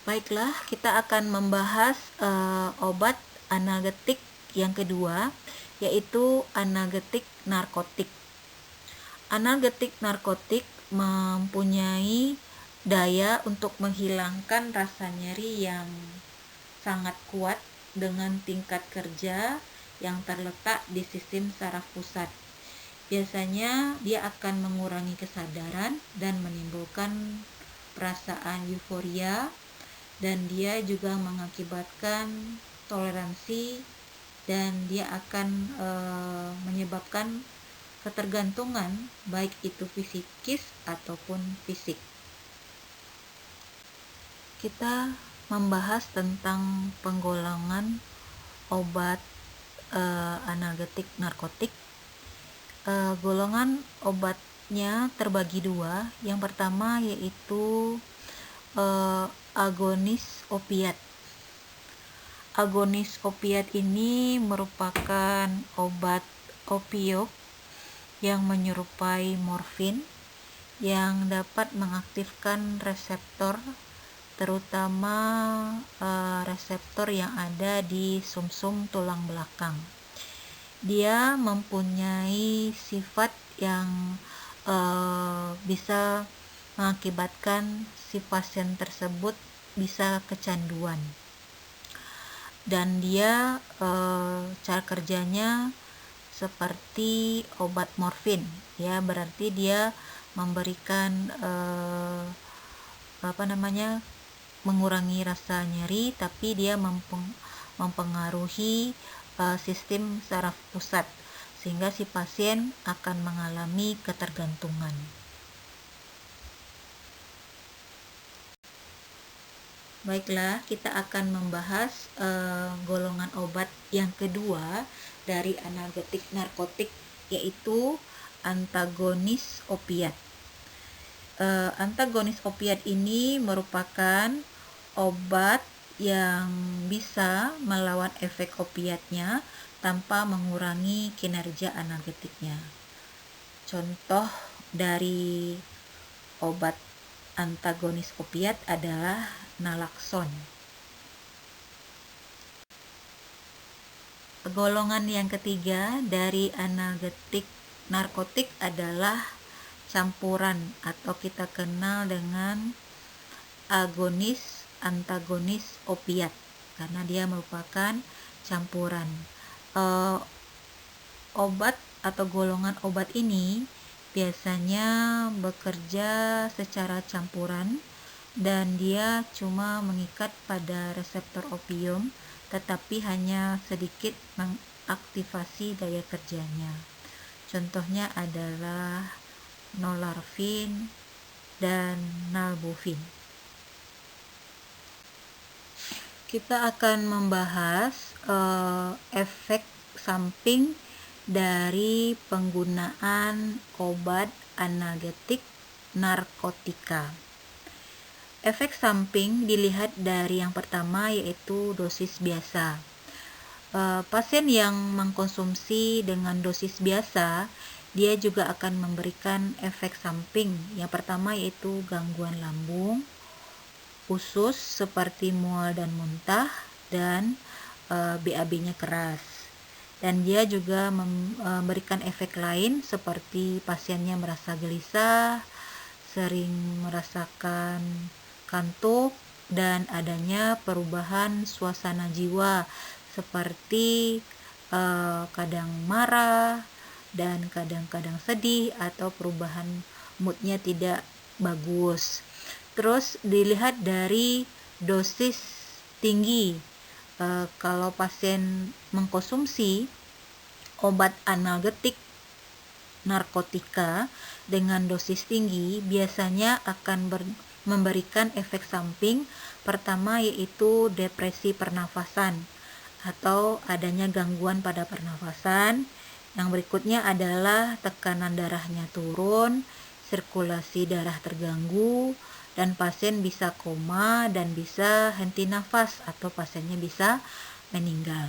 Baiklah, kita akan membahas obat analgetik yang kedua, yaitu analgetik narkotik. Analgetik narkotik mempunyai daya untuk menghilangkan rasa nyeri yang sangat kuat dengan tingkat kerja yang terletak di sistem saraf pusat. Biasanya dia akan mengurangi kesadaran dan menimbulkan perasaan euforia, dan dia juga mengakibatkan toleransi, dan dia akan menyebabkan ketergantungan baik itu fisikis ataupun fisik. Kita membahas tentang penggolongan obat analgetik narkotik. Golongan obatnya terbagi dua. Yang pertama yaitu agonis opiat. Agonis opiat ini merupakan obat opioid yang menyerupai morfin yang dapat mengaktifkan reseptor, terutama reseptor yang ada di sumsum tulang belakang. Dia mempunyai sifat yang bisa mengakibatkan si pasien tersebut bisa kecanduan, dan dia cara kerjanya seperti obat morfin, ya, berarti dia memberikan mengurangi rasa nyeri, tapi dia mempengaruhi sistem saraf pusat, sehingga si pasien akan mengalami ketergantungan. Baiklah, kita akan membahas golongan obat yang kedua dari analgetik narkotik, yaitu antagonis opiat. Antagonis opiat ini merupakan obat yang bisa melawan efek opiatnya tanpa mengurangi kinerja analgetiknya. Contoh dari obat antagonis opiat adalah nalakson. Golongan yang ketiga dari analgetik narkotik adalah campuran, atau kita kenal dengan agonis antagonis opiat, karena dia merupakan campuran. Obat atau golongan obat ini biasanya bekerja secara campuran, dan dia cuma mengikat pada reseptor opium, tetapi hanya sedikit mengaktifasi daya kerjanya. Contohnya adalah nolarfin dan nalbuphine. Kita akan membahas efek samping dari penggunaan obat analgetik narkotika. Efek samping dilihat dari yang pertama, yaitu dosis biasa. Pasien yang mengkonsumsi dengan dosis biasa, dia juga akan memberikan efek samping. Yang pertama yaitu gangguan lambung, usus seperti mual dan muntah, dan BAB-nya keras. Dan dia juga memberikan efek lain seperti pasiennya merasa gelisah, sering merasakan kantuk, dan adanya perubahan suasana jiwa seperti kadang marah dan kadang-kadang sedih, atau perubahan moodnya tidak bagus. Terus dilihat dari dosis tinggi. Kalau pasien mengkonsumsi obat analgetik narkotika dengan dosis tinggi, biasanya akan memberikan efek samping pertama, yaitu depresi pernafasan atau adanya gangguan pada pernafasan. Yang berikutnya adalah tekanan darahnya turun, sirkulasi darah terganggu, dan pasien bisa koma dan bisa henti nafas, atau pasiennya bisa meninggal.